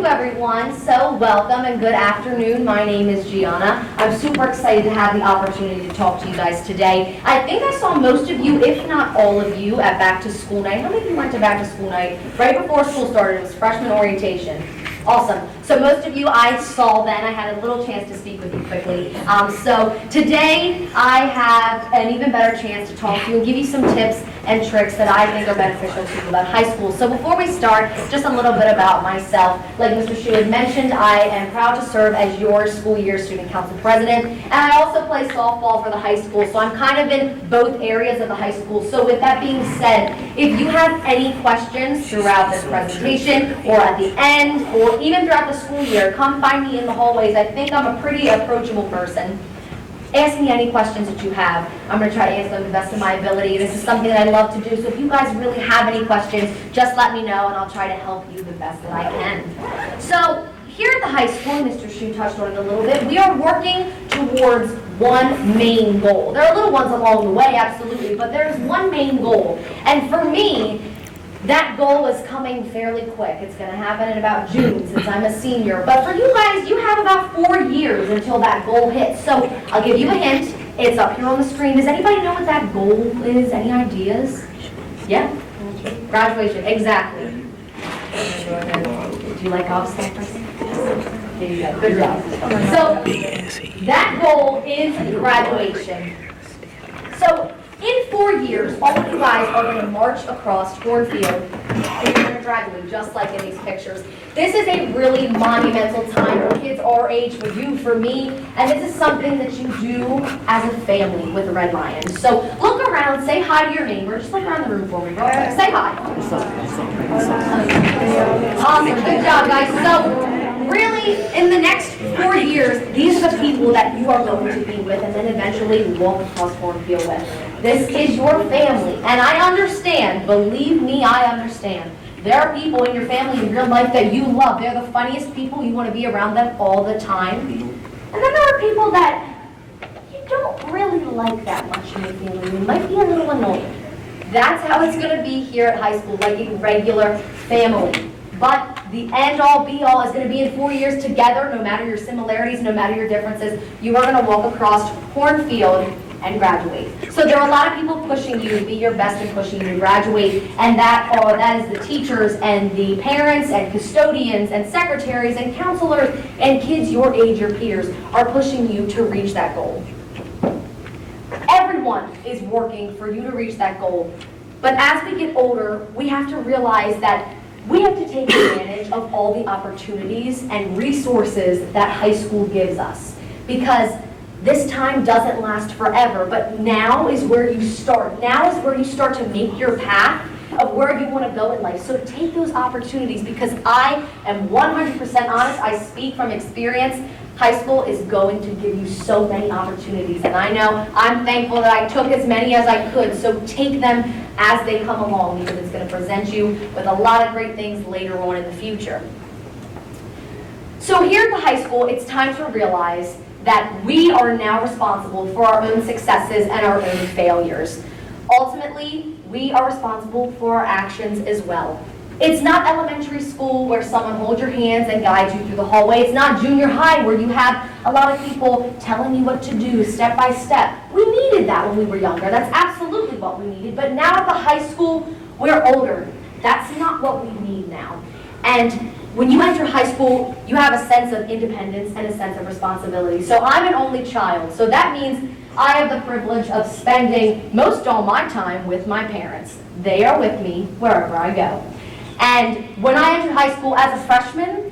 you everyone. So welcome and good afternoon. My name is Gianna. I'm super excited to have the opportunity to talk to you guys today. I think I saw most of you, if not all of you, at back to school night. How many of you went to back to school night right before school started? It was freshman orientation. Awesome. So most of you I saw then. I had a little chance to speak with you quickly. So today I have an even better chance to talk to you and give you some tips and tricks that I think are beneficial to you about high school. So before we start, just a little bit about myself. Like Mr. Shu had mentioned, I am proud to serve as your school year student council president, and I also play softball for the high school, so I'm kind of in both areas of the high school. So with that being said, if you have any questions throughout this presentation or at the end or even throughout the school year, come find me in the hallways. I think I'm a pretty approachable person. Ask me any questions that you have. I'm going to try to answer them to the best of my ability. This is something that I love to do, so if you guys really have any questions, just let me know and I'll try to help you the best that I can. So here at the high school, Mr. Shu touched on it a little bit, we are working towards one main goal. There are little ones along the way, absolutely, but there's one main goal. And for me, that goal is coming fairly quick. It's going to happen in about June since I'm a senior. But for you guys, you have about 4 years until that goal hits. So I'll give you a hint. It's up here on the screen. Does anybody know what that goal is? Any ideas? Yeah? Graduation. Exactly. Do you like obstacles? There you go. Good job. So that goal is graduation. So in 4 years, all of you guys are going to march across Cornfield and you're going to graduate, just like in these pictures. This is a really monumental time for kids our age, for you, for me, and this is something that you do as a family with the Red Lions. So look around, say hi to your neighbor. Just look around the room for me real quick. Say hi. Awesome, good job, guys. So really, in the next 4 years, these are the people that you are going to be with and then eventually walk across Cornfield with. This is your family, and I understand, believe me, I understand. There are people in your family, in your life that you love. They're the funniest people. You want to be around them all the time. And then there are people that you don't really like that much in your family. You might be a little annoying. That's how it's going to be here at high school, like a regular family. But the end-all, be-all is going to be in 4 years together, no matter your similarities, no matter your differences. You are going to walk across Cornfield and graduate. So there are a lot of people pushing you to be your best and pushing you to graduate, and that is the teachers and the parents and custodians and secretaries and counselors and kids your age, your peers, are pushing you to reach that goal. Everyone is working for you to reach that goal. But as we get older, we have to realize that we have to take advantage of all the opportunities and resources that high school gives us. Because this time doesn't last forever, but now is where you start. Now is where you start to make your path of where you want to go in life. So take those opportunities, because I am 100% honest. I speak from experience. High school is going to give you so many opportunities, and I know I'm thankful that I took as many as I could. So take them as they come along, because it's going to present you with a lot of great things later on in the future. So here at the high school, it's time to realize that we are now responsible for our own successes and our own failures. Ultimately, we are responsible for our actions as well. It's not elementary school where someone holds your hands and guides you through the hallway. It's not junior high where you have a lot of people telling you what to do step by step. We needed that when we were younger. That's absolutely what we needed. But now at the high school, we're older. That's not what we need now. And when you enter high school, you have a sense of independence and a sense of responsibility. So I'm an only child, so that means I have the privilege of spending most all my time with my parents. They are with me wherever I go. And when I entered high school as a freshman,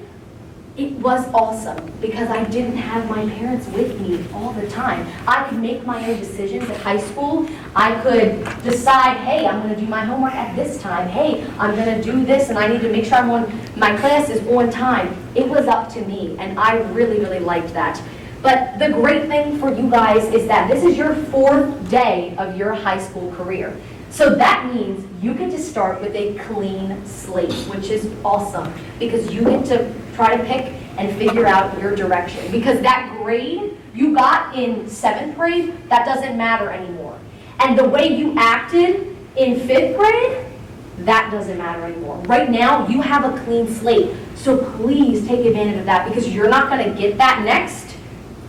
it was awesome because I didn't have my parents with me all the time. I could make my own decisions at high school. I could decide, hey, I'm going to do my homework at this time. Hey, I'm going to do this, and I need to make sure my class is on time. It was up to me, and I really, really liked that. But the great thing for you guys is that this is your 4th day of your high school career. So that means you get to start with a clean slate, which is awesome, because you get to try to pick and figure out your direction. Because that grade you got in 7th grade, that doesn't matter anymore. And the way you acted in 5th grade, that doesn't matter anymore. Right now, you have a clean slate, so please take advantage of that because you're not going to get that next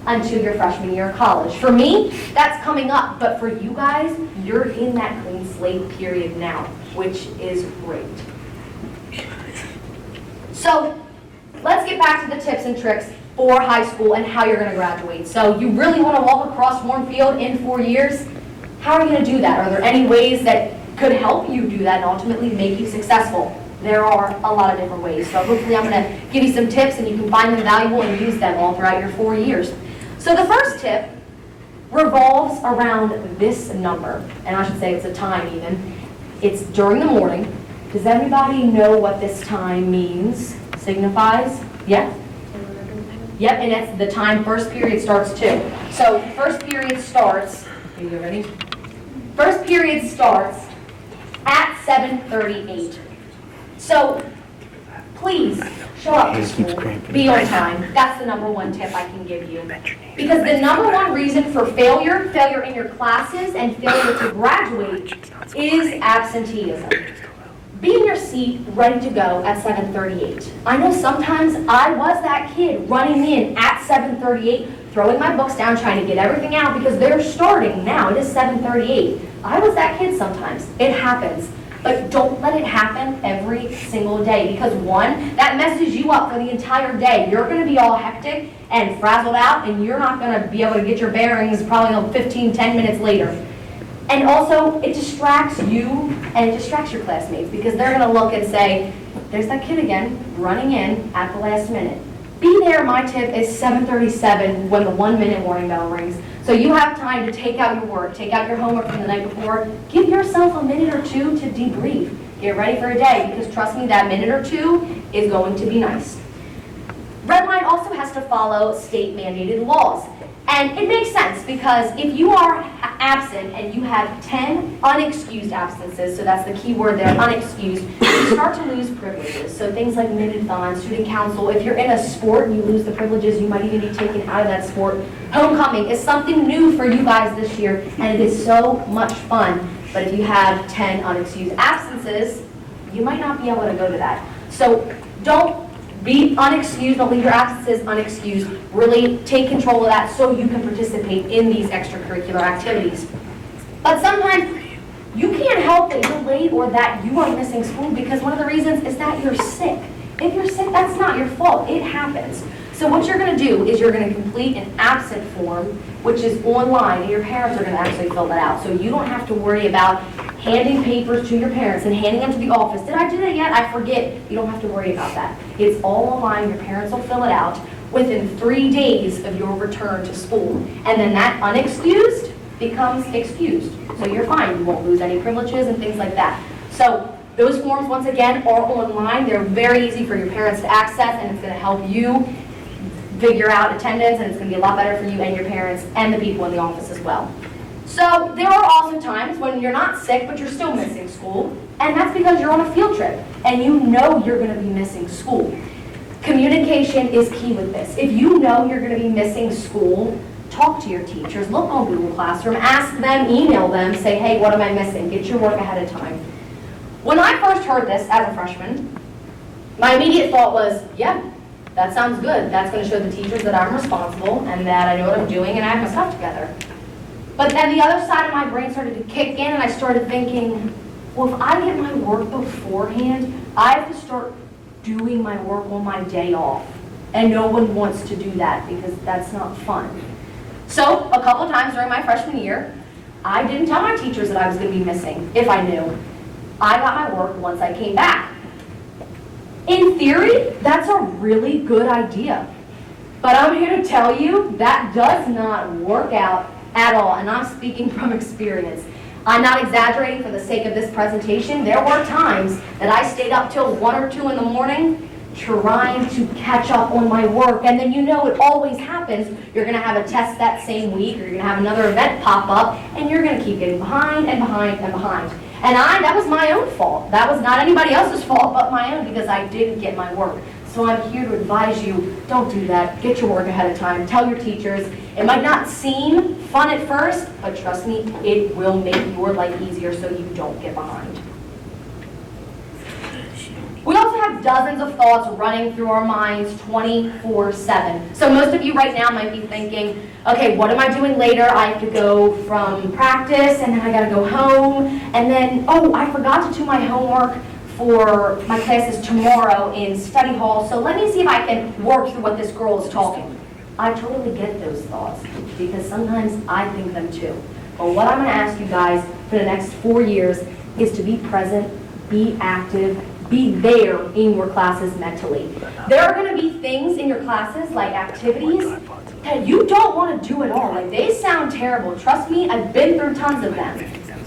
until your freshman year of college. For me, that's coming up, but for you guys, you're in that clean slate period now, which is great. So let's get back to the tips and tricks for high school and how you're going to graduate. So you really want to walk across Warren Field in 4 years? How are you going to do that? Are there any ways that could help you do that and ultimately make you successful? There are a lot of different ways. So hopefully I'm going to give you some tips and you can find them valuable and use them all throughout your 4 years. So the first tip revolves around this number, and I should say it's a time even. It's during the morning. Does everybody know what this time means, signifies? Yeah? Yep, and it's the time first period starts too. So first period starts, are you ready? First period starts at 7:38. So please show up to school, be on time. That's the number one tip I can give you. Because the number one reason for failure in your classes and failure to graduate is absenteeism. Be in your seat, ready to go at 7:38. I know sometimes I was that kid running in at 7:38, throwing my books down, trying to get everything out because they're starting now. It is 7:38. I was that kid sometimes. It happens. But don't let it happen every single day because one, that messes you up for the entire day. You're going to be all hectic and frazzled out and you're not going to be able to get your bearings probably 10 minutes later. And also, it distracts you and it distracts your classmates because they're going to look and say, there's that kid again running in at the last minute. Be there, my tip is 7:37 when the 1 minute warning bell rings. So you have time to take out your work, take out your homework from the night before, give yourself a minute or two to debrief. Get ready for a day because trust me, that minute or two is going to be nice. Red line also has to follow state mandated laws. And it makes sense because if you are absent and you have 10 unexcused absences, so that's the key word there, unexcused, you start to lose privileges. So things like mid-thon, student council, if you're in a sport and you lose the privileges, you might even be taken out of that sport. Homecoming is something new for you guys this year, and it is so much fun. But if you have 10 unexcused absences, you might not be able to go to that. So don't be unexcused, don't leave your absences unexcused. Really take control of that so you can participate in these extracurricular activities. But sometimes you can't help that you're late or that you are missing school because one of the reasons is that you're sick. If you're sick, that's not your fault. It happens. So what you're going to do is you're going to complete an absent form, which is online, and your parents are going to actually fill that out. So you don't have to worry about handing papers to your parents and handing them to the office. Did I do that yet? I forget. You don't have to worry about that. It's all online. Your parents will fill it out within 3 days of your return to school. And then that unexcused becomes excused. So you're fine. You won't lose any privileges and things like that. So those forms, once again, are online. They're very easy for your parents to access, and it's going to help you figure out attendance, and it's going to be a lot better for you and your parents and the people in the office as well. So there are also times when you're not sick, but you're still missing school, and that's because you're on a field trip, and you know you're going to be missing school. Communication is key with this. If you know you're going to be missing school, talk to your teachers, look on Google Classroom, ask them, email them, say, hey, what am I missing? Get your work ahead of time. When I first heard this as a freshman, my immediate thought was, yeah, that sounds good. That's going to show the teachers that I'm responsible and that I know what I'm doing and I have my stuff together. But then the other side of my brain started to kick in and I started thinking, well, if I get my work beforehand, I have to start doing my work on my day off. And no one wants to do that because that's not fun. So a couple of times during my freshman year, I didn't tell my teachers that I was going to be missing if I knew. I got my work once I came back. In theory, that's a really good idea. But I'm here to tell you that does not work out at all, and I'm speaking from experience. I'm not exaggerating for the sake of this presentation. There were times that I stayed up till 1 or 2 in the morning trying to catch up on my work, and then you know it always happens. You're going to have a test that same week, or you're going to have another event pop up, and you're going to keep getting behind and behind and behind. And that was my own fault. That was not anybody else's fault but my own because I didn't get my work. So I'm here to advise you, don't do that. Get your work ahead of time. Tell your teachers. It might not seem fun at first, but trust me, it will make your life easier so you don't get behind. have dozens of thoughts running through our minds 24/7. So most of you right now might be thinking, okay, what am I doing later? I have to go from practice, and then I gotta go home, and then, oh, I forgot to do my homework for my classes tomorrow in study hall, so let me see if I can work through what this girl is talking. I totally get those thoughts, because sometimes I think them too. But what I'm gonna ask you guys for the next 4 years is to be present, be active, be there in your classes mentally. There are gonna be things in your classes, like activities, that you don't wanna do at all. Like, they sound terrible. Trust me, I've been through tons of them.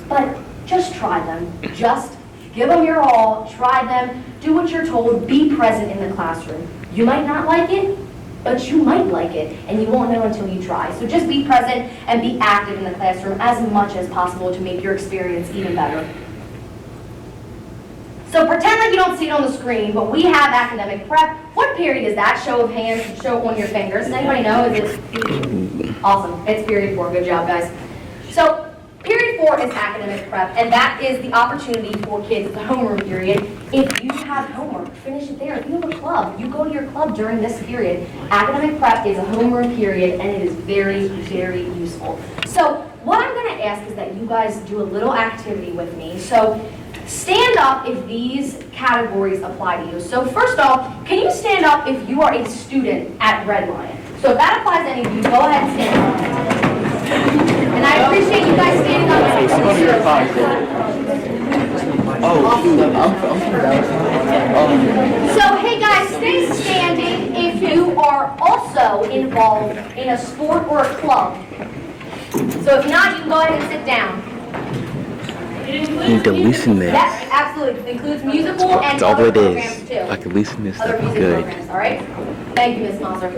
But just try them. Just give them your all, try them, do what you're told, be present in the classroom. You might not like it, but you might like it, and you won't know until you try. So just be present and be active in the classroom as much as possible to make your experience even better. So pretend like you don't see it on the screen, but we have academic prep. What period is that? Show of hands, show it on your fingers. Does anybody know? Is it awesome? It's period 4. Good job, guys. So period 4 is academic prep, and that is the opportunity for kids, the homeroom period. If you have homework, finish it there. If you have a club, you go to your club during this period. Academic prep is a homeroom period, and it is very, very useful. So what I'm going to ask is that you guys do a little activity with me. So stand up if these categories apply to you. So first off, can you stand up if you are a student at Red Lion? So if that applies to any of you, go ahead and stand up. And I appreciate you guys standing up. So hey guys, stay standing if you are also involved in a sport or a club. So if not, you can go ahead and sit down. I need to loosen this. Yes, absolutely. It includes musical and That's all other it programs is. too. I can loosen this Other up. music Good. programs, all right? Thank you, Ms. Moser.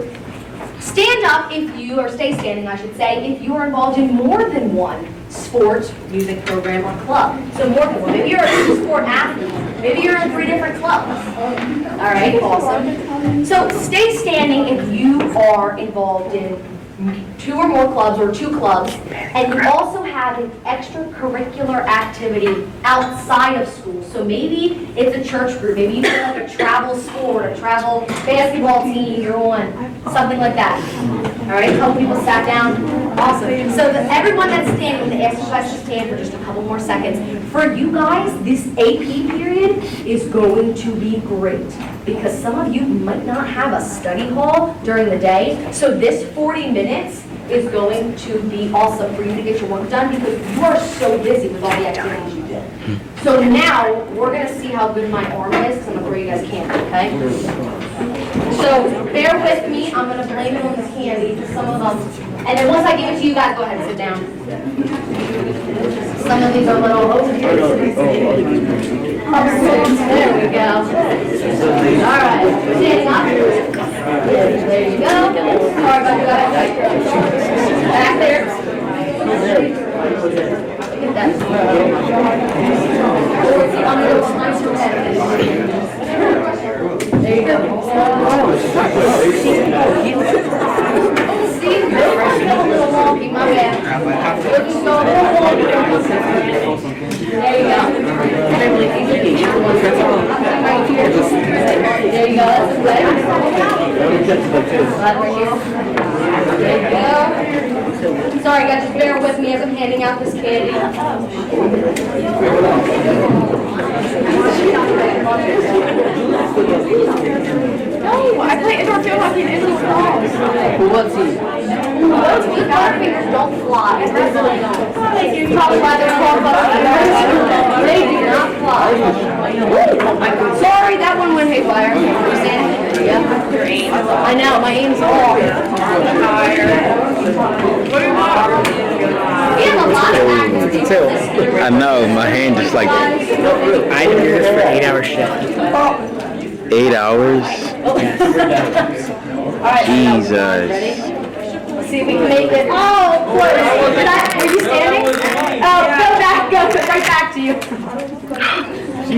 Stand up if you, or stay standing, I should say, if you are involved in more than one sport, music program, or club. So more than one. Maybe you're a sport athlete. Maybe you're in 3 different clubs. All right, awesome. So stay standing if you are involved in 2 or more clubs or 2 clubs, and you also have an extracurricular activity outside of school. So maybe it's a church group, maybe you do like a travel sport, a travel basketball team you're on, something like that. All right, a couple people sat down. Awesome. So everyone that's standing, I'm going to ask you guys to stand for just a couple more seconds. For you guys, this AP period is going to be great because some of you might not have a study hall during the day. So this 40 minutes is going to be awesome for you to get your work done because you are so busy with all the activities you do. So now we're going to see how good my arm is because I'm going to throw you guys candy, okay? So bear with me. I'm going to blame it on the candy for some of them. And then once I give it to you guys, go ahead and sit down. Some of these are little over here. There we go. All right. Standing up. There you go. Sorry about that. Back there. Look at that. There you go. Steve, you're a little wonky, my bad. Looking so wonky. There you go. Right here. There you go. That's good. Right here. There you go. Sorry, guys, just bear with me as I'm handing out this candy. No, I play indoor field hockey in indoor falls. What team? Those water fingers don't fly. They really don't. Probably why they're called bugs. They do not fly. Sorry, that one went haywire. Yeah. Your aim. I know, my aim's off. We have a lot of activities this year. I know, my hand just like I do this for 8-hour shift. 8 hours. All right, Jesus. ready? Let's see if we can make it. Oh, of course. Are you standing? Oh, go back, go right back to you. All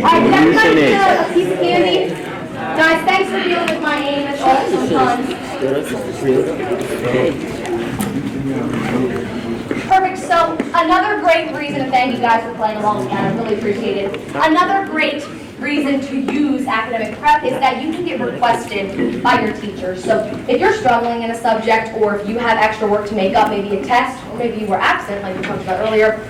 right, did everybody get a piece of candy? Guys, thanks for dealing with my aim. It's always some fun. Perfect. So another great reason, and thank you guys for playing along with that. I really appreciate it. Another great reason to use academic prep is that you can get requested by your teacher. So if you're struggling in a subject, or if you have extra work to make up, maybe a test, or maybe you were absent, like we talked about earlier,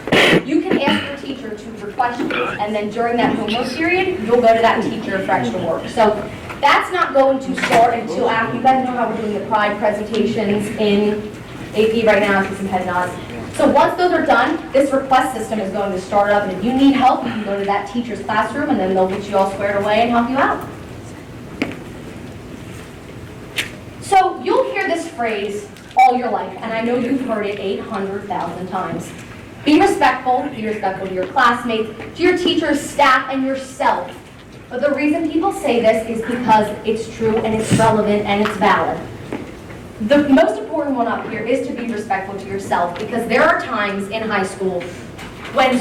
you can ask your teacher to request you, and then during that homework period, you'll go to that teacher for extra work. So that's not going to start until after, you guys know how we're doing the Pride presentations in AP right now, I see some head nods. So once those are done, this request system is going to start up, and if you need help, you can go to that teacher's classroom, and then they'll get you all squared away and help you out. So you'll hear this phrase all your life, and I know you've heard it 800,000 times. Be respectful to your classmates, to your teachers, staff, and yourself. But the reason people say this is because it's true, and it's relevant, and it's valid. The most important one up here is to be respectful to yourself, because there are times in high school when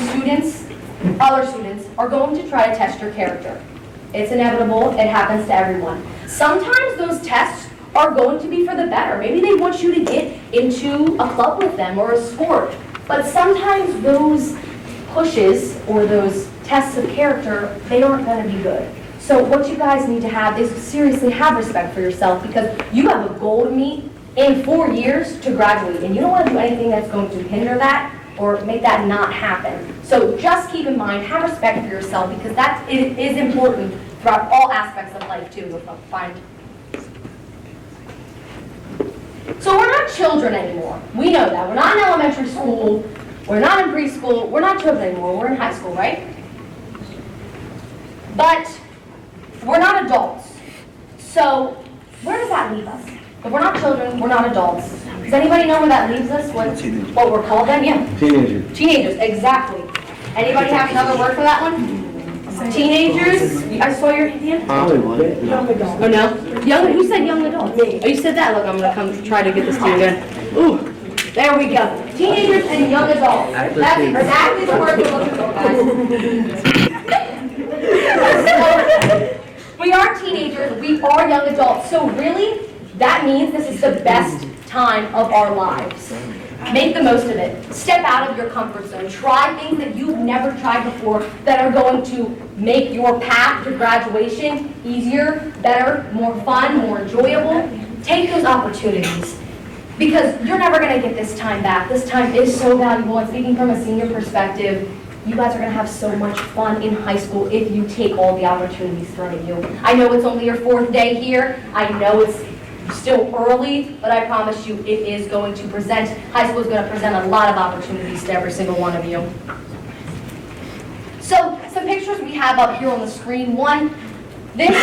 other students, are going to try to test your character. It's inevitable, it happens to everyone. Sometimes those tests are going to be for the better. Maybe they want you to get into a club with them or a sport. But sometimes those pushes or those tests of character, they aren't going to be good. So what you guys need to have is seriously have respect for yourself, because you have a goal to meet in 4 years to graduate, and you don't want to do anything that's going to hinder that or make that not happen. So just keep in mind, have respect for yourself, because it is important throughout all aspects of life too. So we're not children anymore. We know that. We're not in elementary school, we're not in preschool, we're not children anymore, we're in high school, right? But we're not adults. So where does that leave us? If we're not children, we're not adults. Does anybody know where that leaves us? What we're called then? Yeah. Teenagers. Teenagers, exactly. Anybody have another word for that one? Teenagers? I saw your hand. Oh no? Who said young adults? Me. Oh, you said that. Look, I'm gonna come try to get this to you again. Ooh, there we go. Teenagers and young adults. That's exactly the word we're looking for, guys. We are teenagers, we are young adults, so really, that means this is the best time of our lives. Make the most of it. Step out of your comfort zone. Try things that you've never tried before that are going to make your path to graduation easier, better, more fun, more enjoyable. Take those opportunities, because you're never going to get this time back. This time is so valuable, and speaking from a senior perspective, you guys are going to have so much fun in high school if you take all the opportunities thrown at you. I know it's only your 4th day here. I know it's still early, but I promise you it is going to present, high school is going to present a lot of opportunities to every single one of you. So some pictures we have up here on the screen. This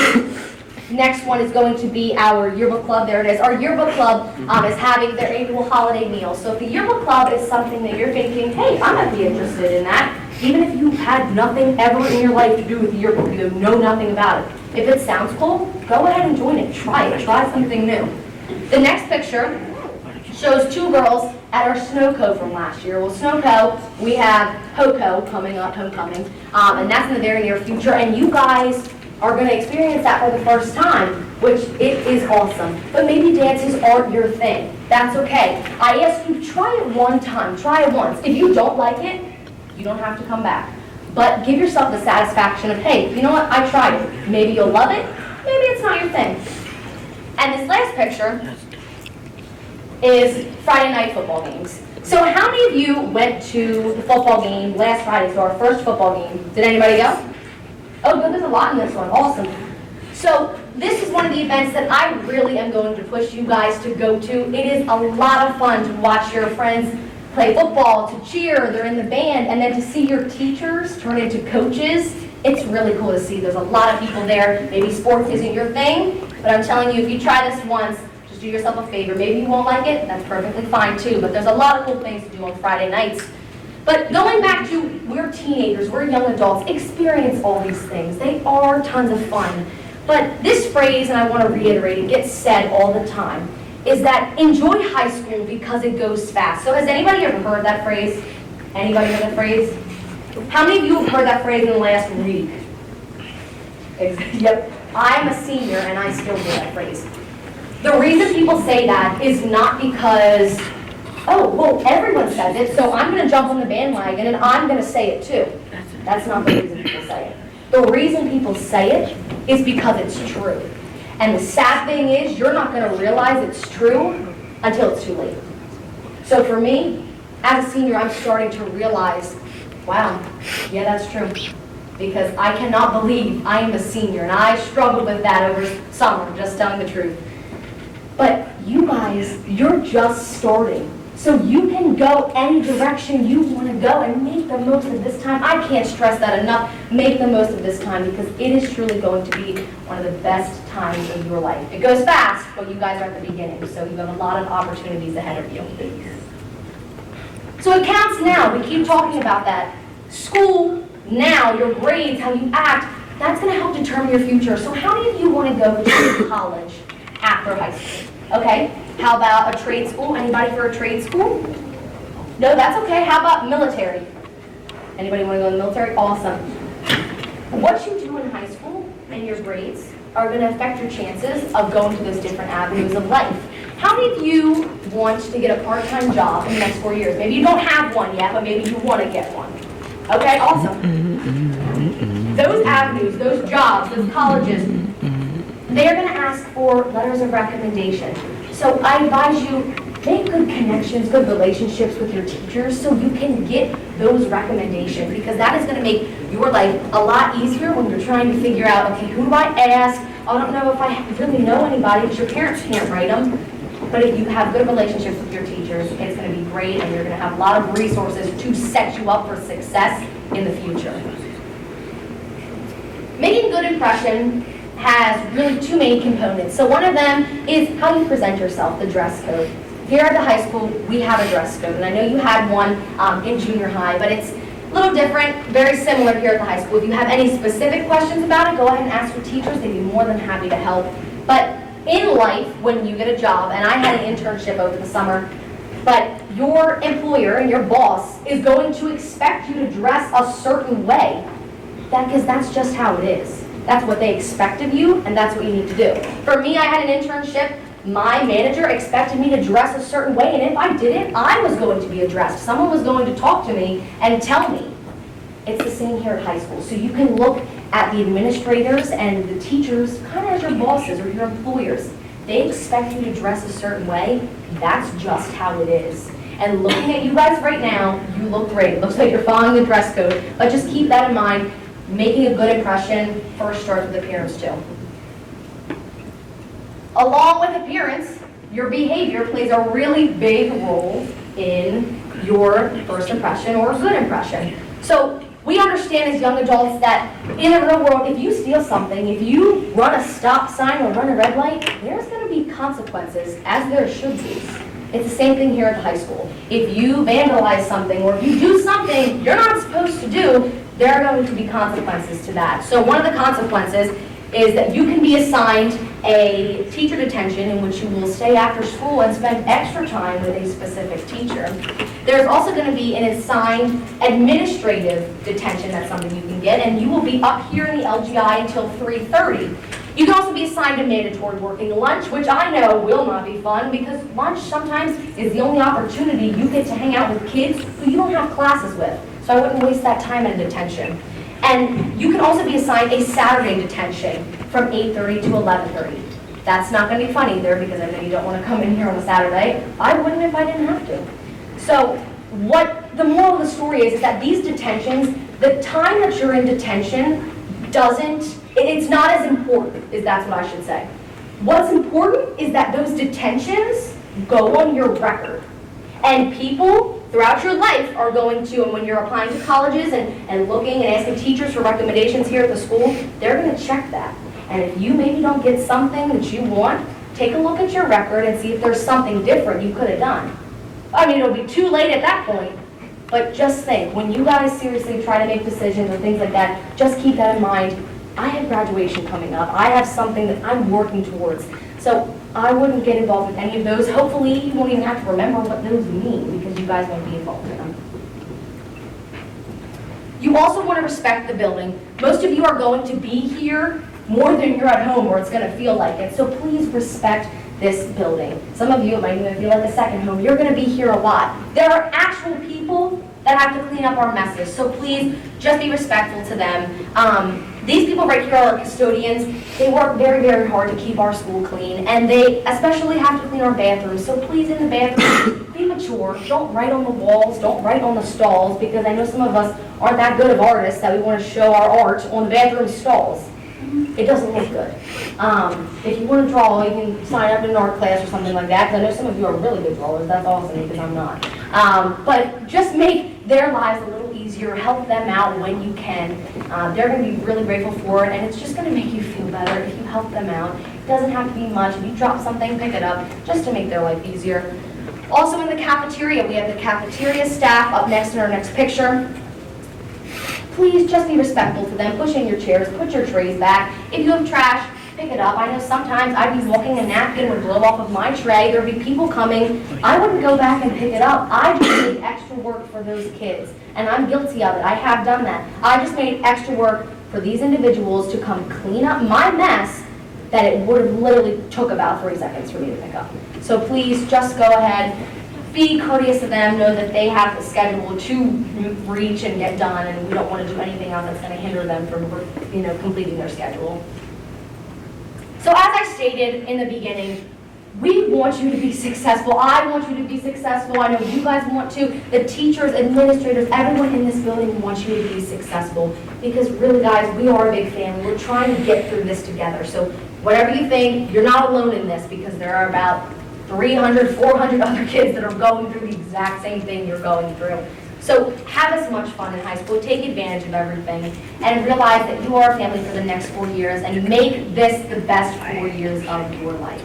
next one is going to be our yearbook club. There it is. Our yearbook club is having their annual holiday meal. So if the yearbook club is something that you're thinking, hey, I might be interested in that, even if you've had nothing ever in your life to do with the yearbook, you know nothing about it. If it sounds cool, go ahead and join it. Try it. Try something new. The next picture shows 2 girls at our snow co from last year. Well, snow co, we have HOCO coming up, homecoming, and that's in the very near future. And you guys are going to experience that for the first time, which it is awesome. But maybe dances aren't your thing. That's okay. I ask you, try it one time. Try it once. If you don't like it, you don't have to come back. But give yourself the satisfaction of, hey, you know what, I tried it. Maybe you'll love it, maybe it's not your thing. And this last picture is Friday night football games. So how many of you went to the football game last Friday, so our first football game? Did anybody go? Oh, good, there's a lot in this one, awesome. So this is one of the events that I really am going to push you guys to go to. It is a lot of fun to watch your friends play football, to cheer, they're in the band, and then to see your teachers turn into coaches. It's really cool to see. There's a lot of people there. Maybe sports isn't your thing, but I'm telling you, if you try this once, just do yourself a favor. Maybe you won't like it, that's perfectly fine too, but there's a lot of cool things to do on Friday nights. But going back to, we're teenagers, we're young adults, experience all these things. They are tons of fun. But this phrase, and I want to reiterate, it gets said all the time, is that enjoy high school because it goes fast. So has anybody ever heard that phrase? Anybody heard that phrase? How many of you have heard that phrase in the last week? Yep. I'm a senior and I still hear that phrase. The reason people say that is not because, oh, well, everyone says it, so I'm going to jump on the bandwagon and I'm going to say it too. That's not the reason people say it. The reason people say it is because it's true. And the sad thing is, you're not going to realize it's true until it's too late. So for me, as a senior, I'm starting to realize, wow, yeah, that's true. Because I cannot believe I am a senior, and I struggled with that over summer, just telling the truth. But you guys, you're just starting. So you can go any direction you want to go and make the most of this time. I can't stress that enough. Make the most of this time because it is truly going to be one of the best times of your life. It goes fast, but you guys are at the beginning, so you have a lot of opportunities ahead of you. So it counts now. We keep talking about that. School, now, your grades, how you act, that's going to help determine your future. So how many of you want to go to college after high school? Okay, how about a trade school? Anybody for a trade school? No, that's okay. How about military? Anybody want to go in the military? Awesome. What you do in high school and your grades are going to affect your chances of going to those different avenues of life. How many of you want to get a part-time job in the next 4 years? Maybe you don't have one yet, but maybe you want to get one. Okay, awesome. Those avenues, those jobs, those colleges, they're going to ask for letters of recommendation. So I advise you, make good connections, good relationships with your teachers so you can get those recommendations because that is going to make your life a lot easier when you're trying to figure out, okay, who do I ask? I don't know if I really know anybody because your parents can't write them. But if you have good relationships with your teachers, it's going to be great and you're going to have a lot of resources to set you up for success in the future. Making a good impression has really two main components. So one of them is how you present yourself, the dress code. Here at the high school, we have a dress code, and I know you had one in junior high, but it's a little different, very similar here at the high school. If you have any specific questions about it, go ahead and ask your teachers. They'd be more than happy to help. But in life, when you get a job, and I had an internship over the summer, but your employer and your boss is going to expect you to dress a certain way, because that's just how it is. That's what they expect of you, and that's what you need to do. For me, I had an internship. My manager expected me to dress a certain way, and if I didn't, I was going to be addressed. Someone was going to talk to me and tell me. It's the same here at high school. So you can look at the administrators and the teachers kind of as your bosses or your employers. They expect you to dress a certain way. That's just how it is. And looking at you guys right now, you look great. It looks like you're following the dress code. But just keep that in mind. Making a good impression first starts with appearance too. Along with appearance, your behavior plays a really big role in your first impression or a good impression. So we understand as young adults that in the real world, if you steal something, if you run a stop sign or run a red light, there's going to be consequences, as there should be. It's the same thing here at the high school. If you vandalize something or if you do something you're not supposed to do, there are going to be consequences to that. So one of the consequences is that you can be assigned a teacher detention in which you will stay after school and spend extra time with a specific teacher. There's also going to be an assigned administrative detention. That's something you can get, and you will be up here in the LGI until 3:30. You can also be assigned a mandatory working lunch, which I know will not be fun because lunch sometimes is the only opportunity you get to hang out with kids who you don't have classes with. So I wouldn't waste that time in detention. And you can also be assigned a Saturday detention from 8:30 to 11:30. That's not going to be fun either because I know you don't want to come in here on a Saturday. I wouldn't if I didn't have to. So what the moral of the story is that these detentions, the time that you're in detention it's not as important, that's what I should say. What's important is that those detentions go on your record. And people throughout your life are going to, and when you're applying to colleges and looking and asking teachers for recommendations here at the school, they're going to check that. And if you maybe don't get something that you want, take a look at your record and see if there's something different you could have done. I mean, it'll be too late at that point, but just think, when you guys seriously try to make decisions or things like that, just keep that in mind. I have graduation coming up. I have something that I'm working towards. So I wouldn't get involved with any of those. Hopefully, you won't even have to remember what those mean because you guys won't be involved in them. You also want to respect the building. Most of you are going to be here more than you're at home or it's going to feel like it. So please respect this building. Some of you, it might even feel like a second home. You're going to be here a lot. There are actual people that have to clean up our messes. So please just be respectful to them. These people right here are custodians. They work very, very hard to keep our school clean, and they especially have to clean our bathrooms. So please, in the bathroom, be mature. Don't write on the walls. Don't write on the stalls, because I know some of us aren't that good of artists that we want to show our art on the bathroom stalls. It doesn't look good. If you want to draw, you can sign up in an art class or something like that, because I know some of you are really good drawers. That's awesome, because I'm not. But just make their lives a little easier. Help them out when you can. They're going to be really grateful for it, and it's just going to make you feel better if you help them out. It doesn't have to be much. If you drop something, pick it up, just to make their life easier. Also in the cafeteria, we have the cafeteria staff up next in our next picture. Please just be respectful to them. Push in your chairs, put your trays back. If you have trash, pick it up. I know sometimes I'd be walking, a napkin would blow off of my tray. There'd be people coming. I wouldn't go back and pick it up. I just made extra work for those kids, and I'm guilty of it. I have done that. I just made extra work for these individuals to come clean up my mess that it would have literally took about 3 seconds for me to pick up. So please just go ahead. Be courteous to them, know that they have the schedule to reach and get done, and we don't want to do anything else that's going to hinder them from, completing their schedule. So as I stated in the beginning, we want you to be successful. I want you to be successful. I know you guys want to. The teachers, administrators, everyone in this building wants you to be successful, because really, guys, we are a big family. We're trying to get through this together. So whatever you think, you're not alone in this, because there are about 300, 400 other kids that are going through the exact same thing you're going through. So have as much fun in high school, take advantage of everything, and realize that you are a family for the next 4 years, and make this the best 4 years of your life.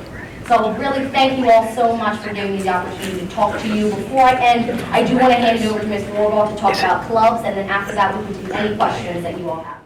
So really thank you all so much for giving me the opportunity to talk to you. Before I end, I do want to hand it over to Ms. Warbaugh to talk about clubs, and then after that we can do any questions that you all have.